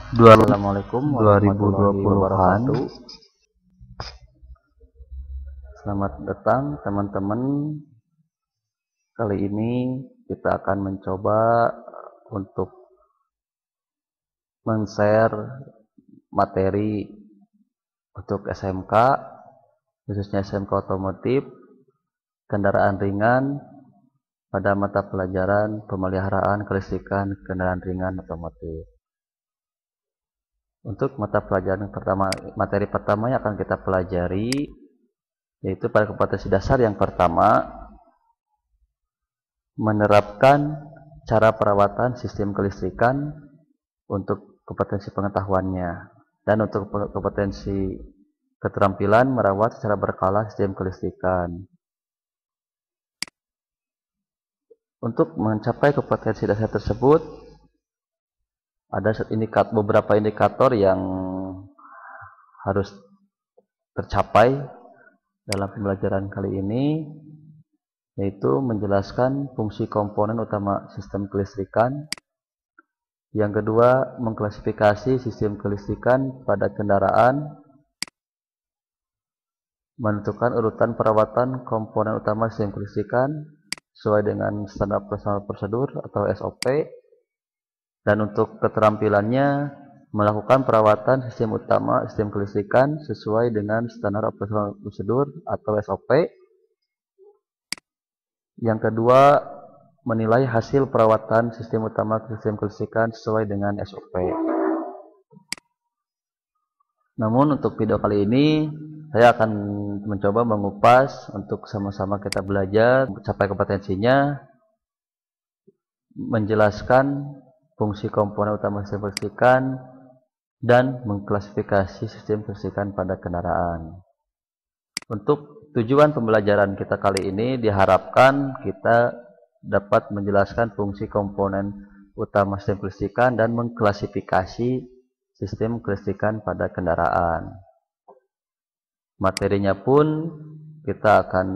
Assalamualaikum warahmatullahi 2020-an. wabarakatuh. Selamat datang teman-teman. Kali ini kita akan mencoba untuk men-share materi untuk SMK, khususnya SMK otomotif, kendaraan ringan pada mata pelajaran pemeliharaan kelistrikan kendaraan ringan otomotif. Untuk mata pelajaran pertama, materi pertama yang akan kita pelajari yaitu pada kompetensi dasar yang pertama, menerapkan cara perawatan sistem kelistrikan untuk kompetensi pengetahuannya, dan untuk kompetensi keterampilan merawat secara berkala sistem kelistrikan. Untuk mencapai kompetensi dasar tersebut ada beberapa indikator yang harus tercapai dalam pembelajaran kali ini, yaitu menjelaskan fungsi komponen utama sistem kelistrikan. Yang kedua, mengklasifikasi sistem kelistrikan pada kendaraan, menentukan urutan perawatan komponen utama sistem kelistrikan sesuai dengan standar operasional prosedur atau SOP. Dan untuk keterampilannya, melakukan perawatan sistem utama sistem kelistrikan sesuai dengan standar operasional prosedur atau SOP. Yang kedua, menilai hasil perawatan sistem utama sistem kelistrikan sesuai dengan SOP. Namun untuk video kali ini saya akan mencoba mengupas untuk sama-sama kita belajar mencapai kompetensinya, menjelaskan fungsi komponen utama sistem kelistrikan, dan mengklasifikasi sistem kelistrikan pada kendaraan. Untuk tujuan pembelajaran kita kali ini diharapkan kita dapat menjelaskan fungsi komponen utama sistem kelistrikan dan mengklasifikasi sistem kelistrikan pada kendaraan. Materinya pun kita akan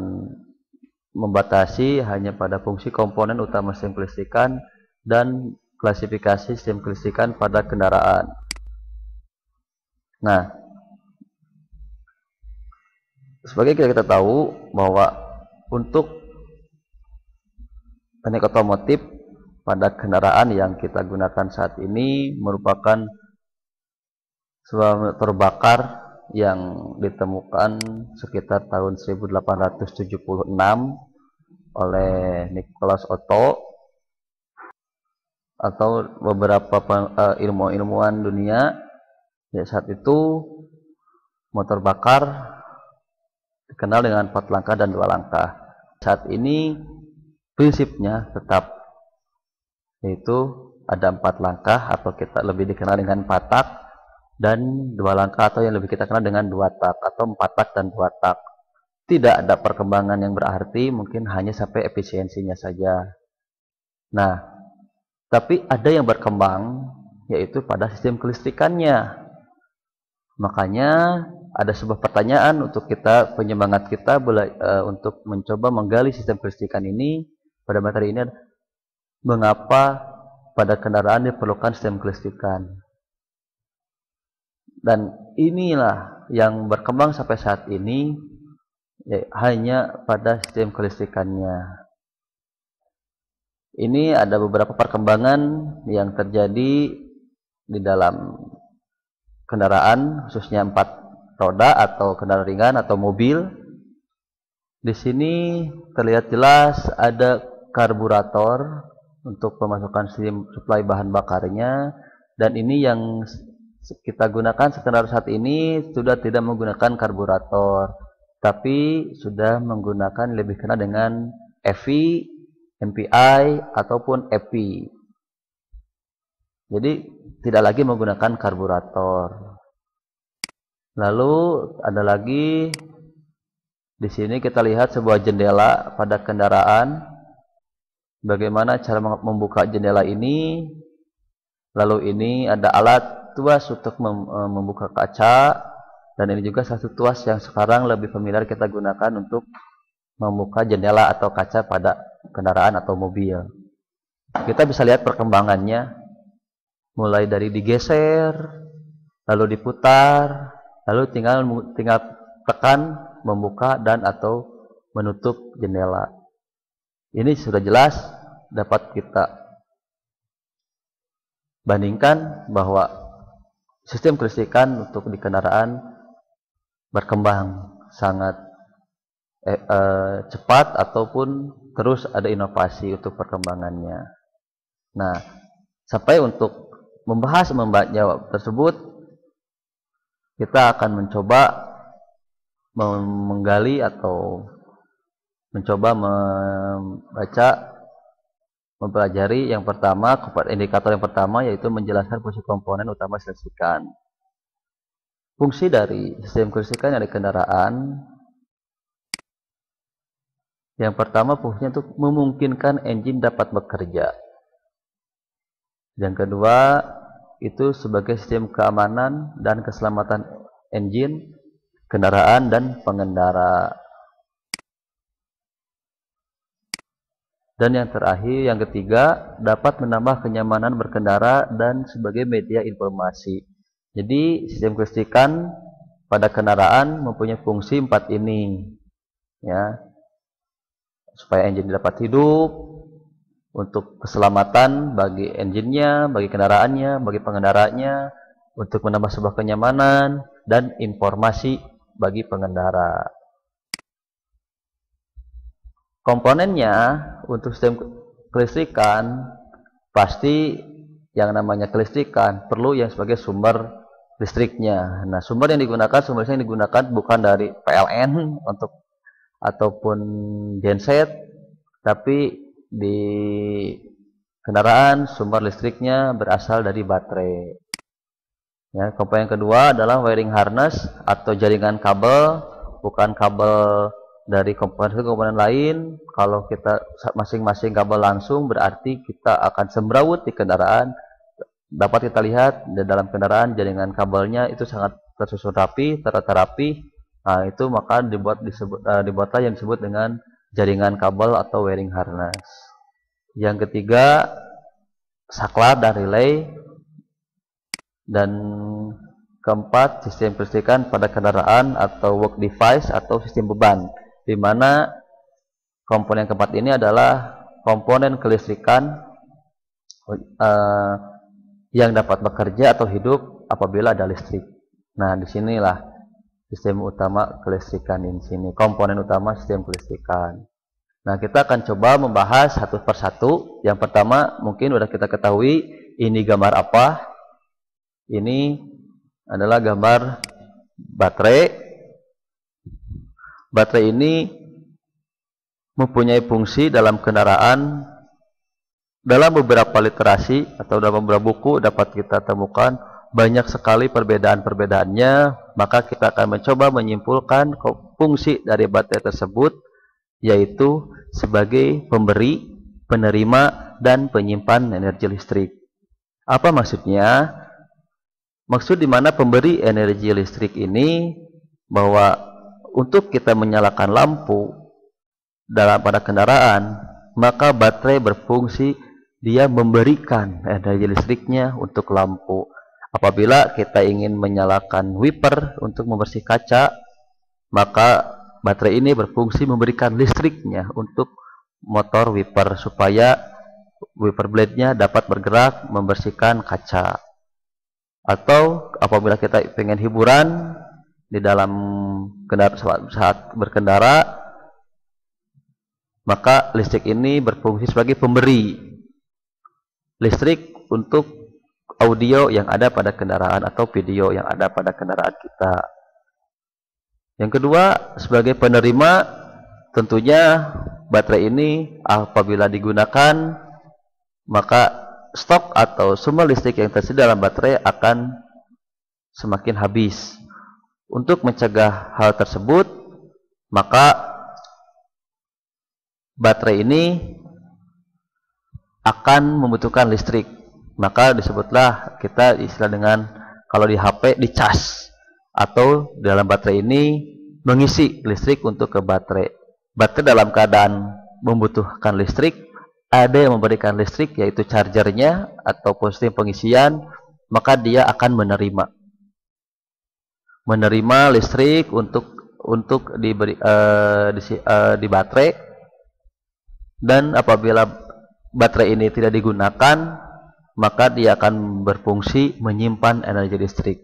membatasi hanya pada fungsi komponen utama sistem kelistrikan dan klasifikasi sistem kelistrikan pada kendaraan. Nah, sebagai kita tahu bahwa untuk teknik otomotif pada kendaraan yang kita gunakan saat ini merupakan sebuah motor bakar yang ditemukan sekitar tahun 1876 oleh Nicholas Otto atau beberapa ilmuwan dunia. Ya, saat itu motor bakar dikenal dengan 4 langkah dan 2 langkah. Saat ini prinsipnya tetap, yaitu ada 4 langkah atau kita lebih dikenal dengan 4 tak, dan 2 langkah atau yang lebih kita kenal dengan 2 tak atau 4 tak dan 2 tak. Tidak ada perkembangan yang berarti, mungkin hanya sampai efisiensinya saja. Nah, tapi ada yang berkembang, yaitu pada sistem kelistrikannya. Makanya ada sebuah pertanyaan untuk kita, penyemangat kita untuk mencoba menggali sistem kelistrikan ini. Pada materi ini, mengapa pada kendaraan diperlukan sistem kelistrikan? Dan inilah yang berkembang sampai saat ini, ya, hanya pada sistem kelistrikannya. Ini ada beberapa perkembangan yang terjadi di dalam kendaraan, khususnya 4 roda atau kendaraan ringan atau mobil. Di sini terlihat jelas ada karburator untuk pemasukan suplai bahan bakarnya, dan ini yang kita gunakan sekarang saat ini sudah tidak menggunakan karburator, tapi sudah menggunakan lebih kenal dengan EV, MPI ataupun EPI. Jadi tidak lagi menggunakan karburator. Lalu ada lagi di sini kita lihat sebuah jendela pada kendaraan. Bagaimana cara membuka jendela ini? Lalu ini ada alat tuas untuk membuka kaca, dan ini juga satu tuas yang sekarang lebih familiar kita gunakan untuk membuka jendela atau kaca pada kendaraan atau mobil. Kita bisa lihat perkembangannya. mulai dari digeser, lalu diputar, lalu tinggal tekan membuka dan atau menutup jendela. Ini sudah jelas dapat kita bandingkan bahwa sistem kelistrikan untuk di kendaraan berkembang sangat cepat ataupun terus ada inovasi untuk perkembangannya. Nah, sampai untuk membahas jawab tersebut, kita akan mencoba menggali atau mencoba membaca, mempelajari yang pertama, indikator yang pertama yaitu menjelaskan fungsi komponen utama kelistrikan. Fungsi dari sistem kelistrikan yang di kendaraan, yang pertama fungsinya untuk memungkinkan engine dapat bekerja. Yang kedua, itu sebagai sistem keamanan dan keselamatan engine, kendaraan, dan pengendara. Dan yang terakhir, yang ketiga, dapat menambah kenyamanan berkendara dan sebagai media informasi. Jadi, sistem kelistrikan pada kendaraan mempunyai fungsi 4 ini. Ya, supaya engine dapat hidup, untuk keselamatan bagi engine-nya, bagi kendaraannya, bagi pengendaranya, untuk menambah sebuah kenyamanan dan informasi bagi pengendara. Komponennya untuk sistem kelistrikan, pasti yang namanya kelistrikan perlu yang sebagai sumber listriknya. Nah, sumber yang digunakan bukan dari PLN untuk ataupun genset, tapi di kendaraan sumber listriknya berasal dari baterai. Ya, komponen yang kedua adalah wiring harness atau jaringan kabel, bukan kabel dari komponen lain. Kalau kita masing-masing kabel langsung, berarti kita akan semrawut di kendaraan. Dapat kita lihat di dalam kendaraan jaringan kabelnya itu sangat tersusun rapi, tertata rapi. Nah, itu maka dibuatlah yang disebut dengan jaringan kabel atau wiring harness. Yang ketiga, saklar dan relay. Dan keempat, sistem kelistrikan pada kendaraan atau work device atau sistem beban, di mana komponen keempat ini adalah komponen kelistrikan yang dapat bekerja atau hidup apabila ada listrik. Nah, disinilah sistem utama kelistrikan di sini, komponen utama sistem kelistrikan. Nah, kita akan coba membahas satu persatu. Yang pertama, mungkin sudah kita ketahui ini gambar apa. Ini adalah gambar baterai. Baterai ini mempunyai fungsi dalam kendaraan. Dalam beberapa literasi atau dalam beberapa buku dapat kita temukan banyak sekali perbedaan-perbedaannya. Maka kita akan mencoba menyimpulkan fungsi dari baterai tersebut, yaitu sebagai pemberi, penerima, dan penyimpan energi listrik. Apa maksudnya? Maksud di mana pemberi energi listrik ini, bahwa untuk kita menyalakan lampu pada kendaraan, maka baterai berfungsi dia memberikan energi listriknya untuk lampu. Apabila kita ingin menyalakan wiper untuk membersih kaca, maka baterai ini berfungsi memberikan listriknya untuk motor wiper supaya wiper blade-nya dapat bergerak membersihkan kaca. Atau apabila kita ingin hiburan di dalam saat berkendara, maka listrik ini berfungsi sebagai pemberi listrik untuk audio yang ada pada kendaraan atau video yang ada pada kendaraan kita. Yang kedua, sebagai penerima, tentunya baterai ini apabila digunakan, maka stok atau sumber listrik yang tersedia dalam baterai akan semakin habis. Untuk mencegah hal tersebut, maka baterai ini akan membutuhkan listrik. Maka disebutlah kita istilah dengan, kalau di HP, dicas. Atau dalam baterai ini mengisi listrik untuk ke baterai. Baterai dalam keadaan membutuhkan listrik ada yang memberikan listrik, yaitu chargernya atau sistem pengisian, maka dia akan menerima listrik untuk diberi di baterai. Dan apabila baterai ini tidak digunakan, maka dia akan berfungsi menyimpan energi listrik.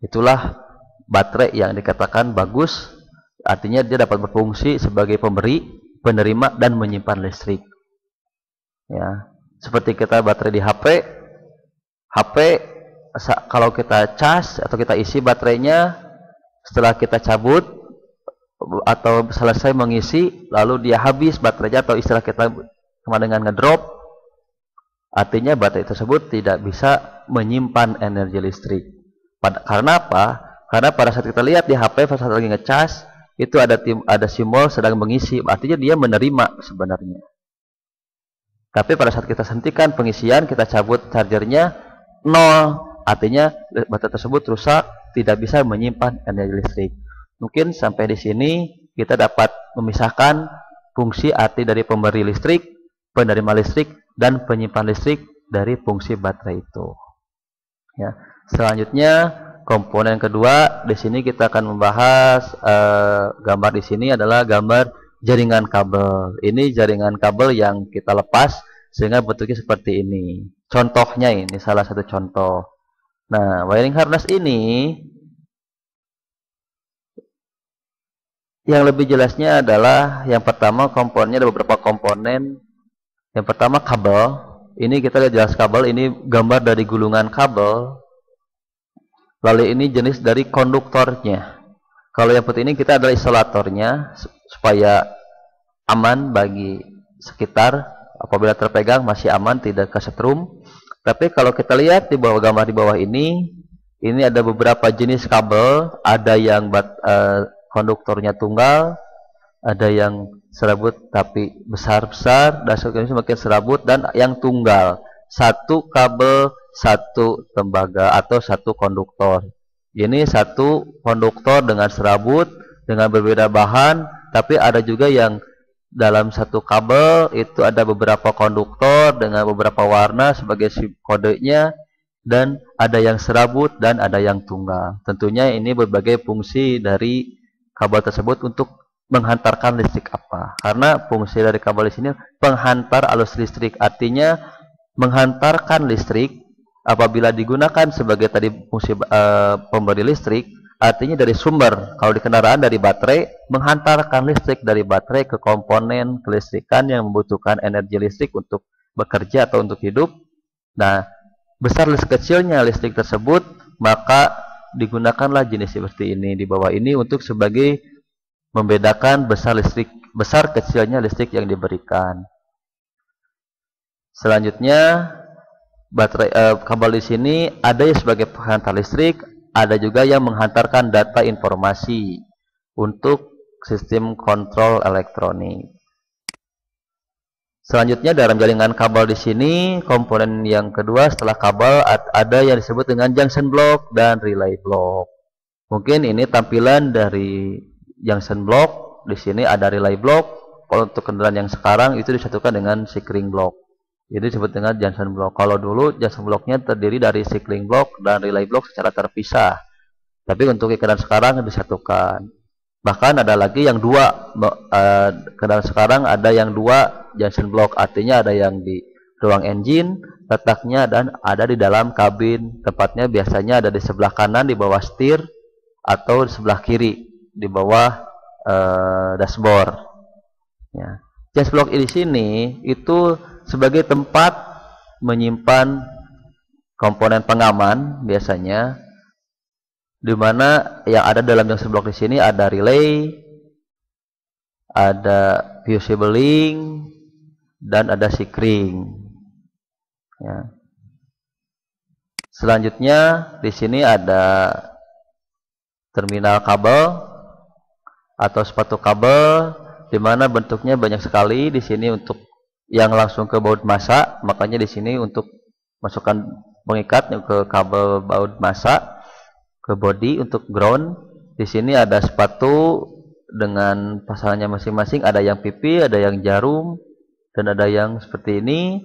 Itulah baterai yang dikatakan bagus, artinya dia dapat berfungsi sebagai pemberi, penerima, dan menyimpan listrik. Ya, seperti kita baterai di HP, kalau kita cas atau kita isi baterainya, setelah kita cabut atau selesai mengisi, lalu dia habis baterainya, atau istilah kita sama dengan ngedrop, artinya baterai tersebut tidak bisa menyimpan energi listrik. Karena apa? Karena pada saat kita lihat di HP, pada saat lagi ngecas, itu ada simbol sedang mengisi, artinya dia menerima sebenarnya. Tapi pada saat kita hentikan pengisian, kita cabut chargernya, 0, artinya baterai tersebut rusak, tidak bisa menyimpan energi listrik. Mungkin sampai di sini kita dapat memisahkan fungsi arti dari pemberi listrik, penerima listrik, dan penyimpan listrik dari fungsi baterai itu. Ya. Selanjutnya komponen kedua, di sini kita akan membahas gambar di sini adalah gambar jaringan kabel. Ini jaringan kabel yang kita lepas sehingga bentuknya seperti ini. Contohnya ini salah satu contoh. Nah, wiring harness ini yang lebih jelasnya adalah yang pertama komponennya ada beberapa komponen. Yang pertama kabel. Ini kita lihat jelas kabel, ini gambar dari gulungan kabel. Lalu ini jenis dari konduktornya. Kalau yang putih ini kita adalah isolatornya supaya aman bagi sekitar, apabila terpegang masih aman, tidak kesetrum. Tapi kalau kita lihat di bawah gambar di bawah ini ada beberapa jenis kabel, ada yang konduktornya tunggal, ada yang serabut tapi besar-besar, dan semakin serabut, dan yang tunggal, satu kabel, satu tembaga atau satu konduktor. Ini satu konduktor dengan serabut, dengan berbeda bahan, tapi ada juga yang dalam satu kabel itu ada beberapa konduktor dengan beberapa warna sebagai kodenya, dan ada yang serabut dan ada yang tunggal. Tentunya ini berbagai fungsi dari kabel tersebut untuk menghantarkan listrik apa. Karena fungsi dari kabel di sini penghantar arus listrik, artinya menghantarkan listrik apabila digunakan sebagai tadi fungsi pemberi listrik, artinya dari sumber, kalau di kendaraan dari baterai, menghantarkan listrik dari baterai ke komponen kelistrikan yang membutuhkan energi listrik untuk bekerja atau untuk hidup. Nah, besar kecilnya listrik tersebut, maka digunakanlah jenis seperti ini di bawah ini untuk sebagai membedakan besar kecilnya listrik yang diberikan. Selanjutnya baterai kabel di sini ada yang sebagai penghantar listrik, ada juga yang menghantarkan data informasi untuk sistem kontrol elektronik. Selanjutnya dalam jaringan kabel di sini komponen yang kedua setelah kabel ada yang disebut dengan junction block dan relay block. Mungkin ini tampilan dari junction block. Di sini ada relay block. Kalau untuk kendaraan yang sekarang itu disatukan dengan cycling block. Jadi disebut dengan junction block. Kalau dulu junction blocknya terdiri dari cycling block dan relay block secara terpisah. Tapi untuk kendaraan sekarang disatukan. Bahkan ada lagi yang dua, kendaraan sekarang ada yang dua junction block, artinya ada yang di ruang engine letaknya dan ada di dalam kabin. Tepatnya biasanya ada di sebelah kanan di bawah setir atau di sebelah kiri di bawah dashboard. Ya. Junction block di sini itu sebagai tempat menyimpan komponen pengaman biasanya, di mana yang ada dalam junction block di sini ada relay, ada fusible link, dan ada sikring. Ya. Selanjutnya di sini ada terminal kabel atau sepatu kabel, di mana bentuknya banyak sekali. Di sini untuk yang langsung ke baut massa, makanya di sini untuk masukkan pengikat ke kabel baut massa ke body untuk ground. Di sini ada sepatu dengan pasangannya masing-masing, ada yang pipi, ada yang jarum, dan ada yang seperti ini.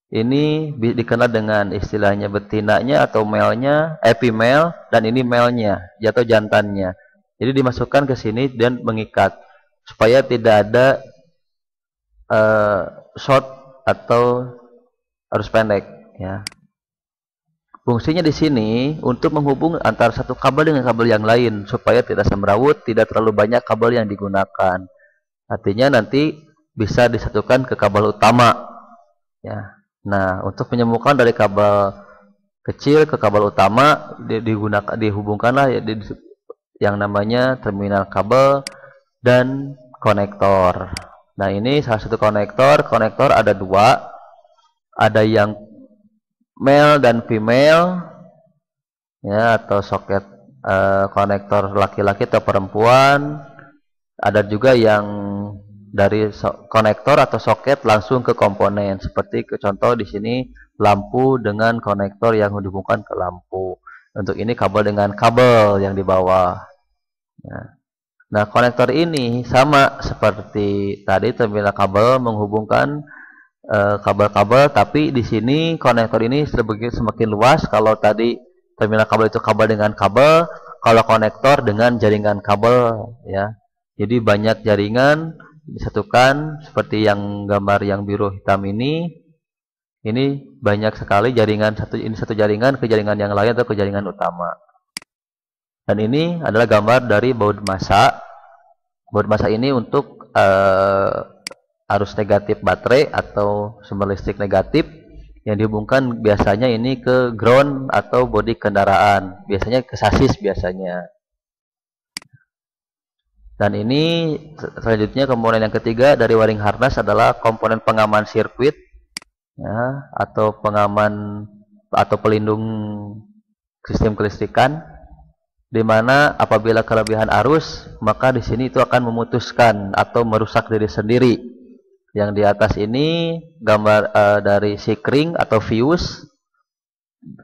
Ini dikenal dengan istilahnya betinanya atau male-nya, female, dan ini male-nya atau jantannya. Jadi dimasukkan ke sini dan mengikat supaya tidak ada short atau arus pendek, ya. Fungsinya di sini untuk menghubung antara satu kabel dengan kabel yang lain supaya tidak semrawut, tidak terlalu banyak kabel yang digunakan. Artinya nanti bisa disatukan ke kabel utama, ya. Nah, untuk menyambungkan dari kabel kecil ke kabel utama dihubungkanlah yang namanya terminal kabel dan konektor. Nah, ini salah satu konektor. Konektor ada dua, ada yang male dan female, ya, atau soket konektor laki-laki atau perempuan. Ada juga yang dari konektor atau soket langsung ke komponen, seperti contoh di sini lampu dengan konektor yang dihubungkan ke lampu. Untuk ini kabel dengan kabel yang di bawah. Nah, konektor ini sama seperti tadi terminal kabel menghubungkan kabel-kabel, tapi di sini konektor ini semakin luas. Kalau tadi terminal kabel itu kabel dengan kabel, kalau konektor dengan jaringan kabel, ya. Jadi banyak jaringan disatukan seperti yang gambar yang biru hitam ini. Ini banyak sekali jaringan, satu jaringan ke jaringan yang lain atau ke jaringan utama. Dan ini adalah gambar dari baut massa. Baut massa ini untuk arus negatif baterai atau sumber listrik negatif yang dihubungkan biasanya ini ke ground atau bodi kendaraan, biasanya ke sasis biasanya. Dan ini selanjutnya komponen yang ketiga dari wiring harness adalah komponen pengaman sirkuit, ya, atau pengaman atau pelindung sistem kelistrikan, di mana apabila kelebihan arus maka di sini itu akan memutuskan atau merusak diri sendiri. Yang di atas ini gambar dari sikring atau fuse.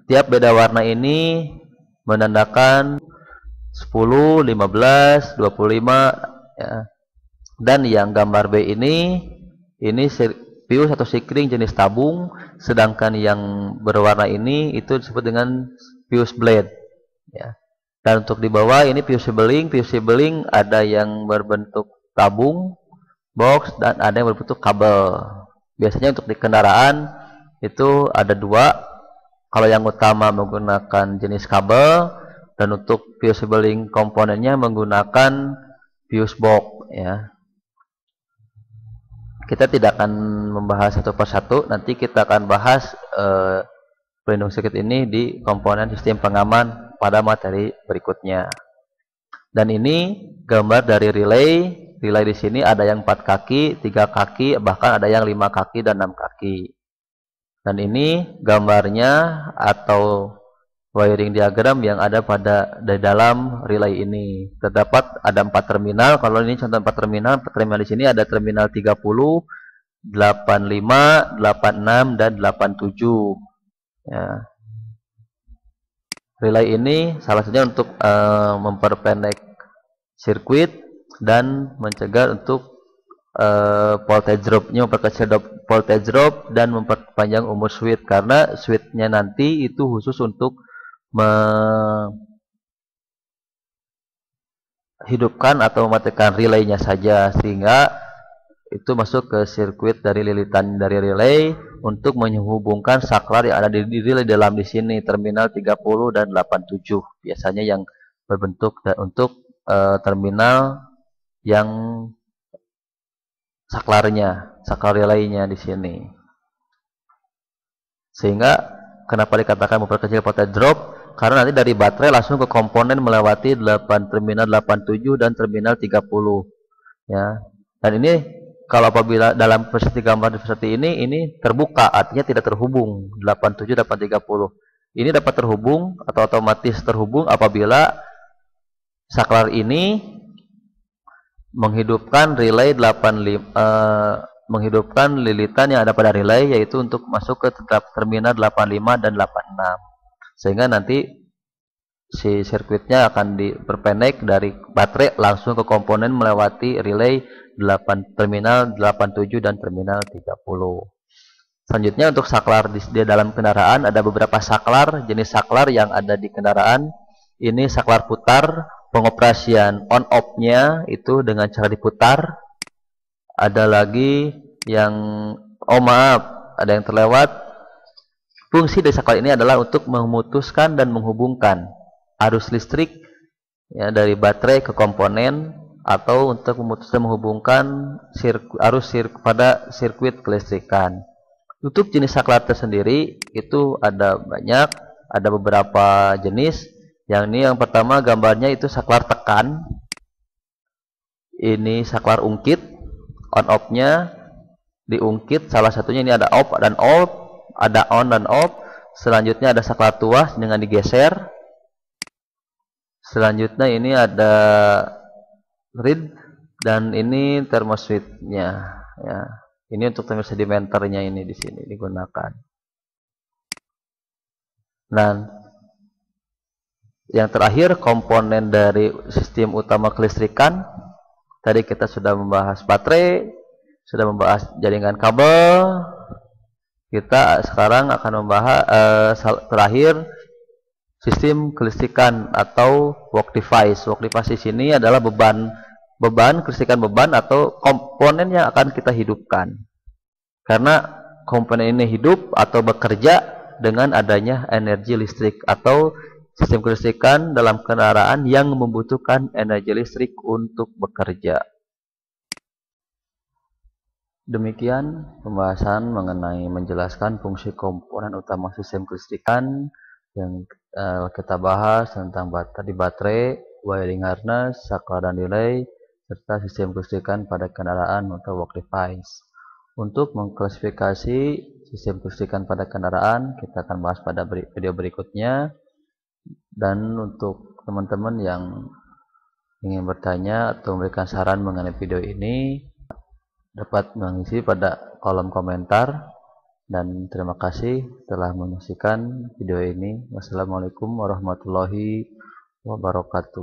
Tiap beda warna ini menandakan 10, 15, 25, ya. Dan yang gambar B ini fuse atau sikring jenis tabung, sedangkan yang berwarna ini itu disebut dengan fuse blade, ya. Dan untuk di bawah ini fuse sibling ada yang berbentuk tabung, box, dan ada yang berbentuk kabel. Biasanya untuk di kendaraan itu ada dua. Kalau yang utama menggunakan jenis kabel, dan untuk fuse sibling komponennya menggunakan fuse box, ya. Kita tidak akan membahas satu persatu, nanti kita akan bahas pelindung sirkuit ini di komponen sistem pengaman pada materi berikutnya. Dan ini gambar dari relay. Relay di sini ada yang 4 kaki, 3 kaki, bahkan ada yang 5 kaki dan 6 kaki. Dan ini gambarnya atau wiring diagram yang ada di dalam relay ini. Terdapat ada 4 terminal. Kalau ini contoh 4 terminal. Terminal di sini ada terminal 30, 85, 86, dan 87. Ya. Relay ini salah satunya untuk memperpendek sirkuit dan mencegah untuk voltage drop-nya, memperkecil voltage drop dan memperpanjang umur switch, karena switch-nya nanti itu khusus untuk menghidupkan atau mematikan relaynya saja, sehingga itu masuk ke sirkuit dari lilitan dari relay untuk menghubungkan saklar yang ada di relay dalam di sini, terminal 30 dan 87 biasanya yang berbentuk untuk terminal yang saklar relaynya di sini. Sehingga kenapa dikatakan memperkecil voltage drop? Karena nanti dari baterai langsung ke komponen melewati terminal 87 dan terminal 30, ya. Dan ini kalau apabila dalam seperti gambar seperti ini terbuka, artinya tidak terhubung 87 dan 30. Ini dapat terhubung atau otomatis terhubung apabila saklar ini menghidupkan relay 85, menghidupkan lilitan yang ada pada relay, yaitu untuk masuk ke terminal 85 dan 86, sehingga nanti si sirkuitnya akan diperpendek dari baterai langsung ke komponen melewati relay 8 terminal 87 dan terminal 30. Selanjutnya untuk saklar di dalam kendaraan ada beberapa saklar, jenis saklar yang ada di kendaraan. Ini saklar putar, pengoperasian on off-nya itu dengan cara diputar. Ada lagi yang ada yang terlewat. Fungsi dari saklar ini adalah untuk memutuskan dan menghubungkan arus listrik ya, dari baterai ke komponen atau untuk memutuskan menghubungkan arus pada sirkuit kelistrikan. Untuk jenis saklar tersendiri itu ada banyak, ada beberapa jenis. Yang pertama gambarnya itu saklar tekan. Ini saklar ungkit, on off-nya diungkit, salah satunya ini ada off dan off, ada on dan off. Selanjutnya ada saklar tuas dengan digeser. Selanjutnya ini ada reed dan ini thermoswitch-nya ya. Ini untuk termosedimenternya ini di sini digunakan. Nah, yang terakhir komponen dari sistem utama kelistrikan. Tadi kita sudah membahas baterai, sudah membahas jaringan kabel. Kita sekarang akan membahas terakhir sistem kelistrikan atau work device. Work device di sini adalah kelistrikan beban atau komponen yang akan kita hidupkan. Karena komponen ini hidup atau bekerja dengan adanya energi listrik atau sistem kelistrikan dalam kendaraan yang membutuhkan energi listrik untuk bekerja. Demikian pembahasan mengenai menjelaskan fungsi komponen utama sistem kelistrikan yang kita bahas tentang baterai, wiring harness, saklar dan relay, serta sistem kelistrikan pada kendaraan atau work device. Untuk mengklasifikasi sistem kelistrikan pada kendaraan, kita akan bahas pada video berikutnya. Dan untuk teman-teman yang ingin bertanya atau memberikan saran mengenai video ini, dapat mengisi pada kolom komentar. Dan terima kasih telah menyaksikan video ini. Wassalamualaikum warahmatullahi wabarakatuh.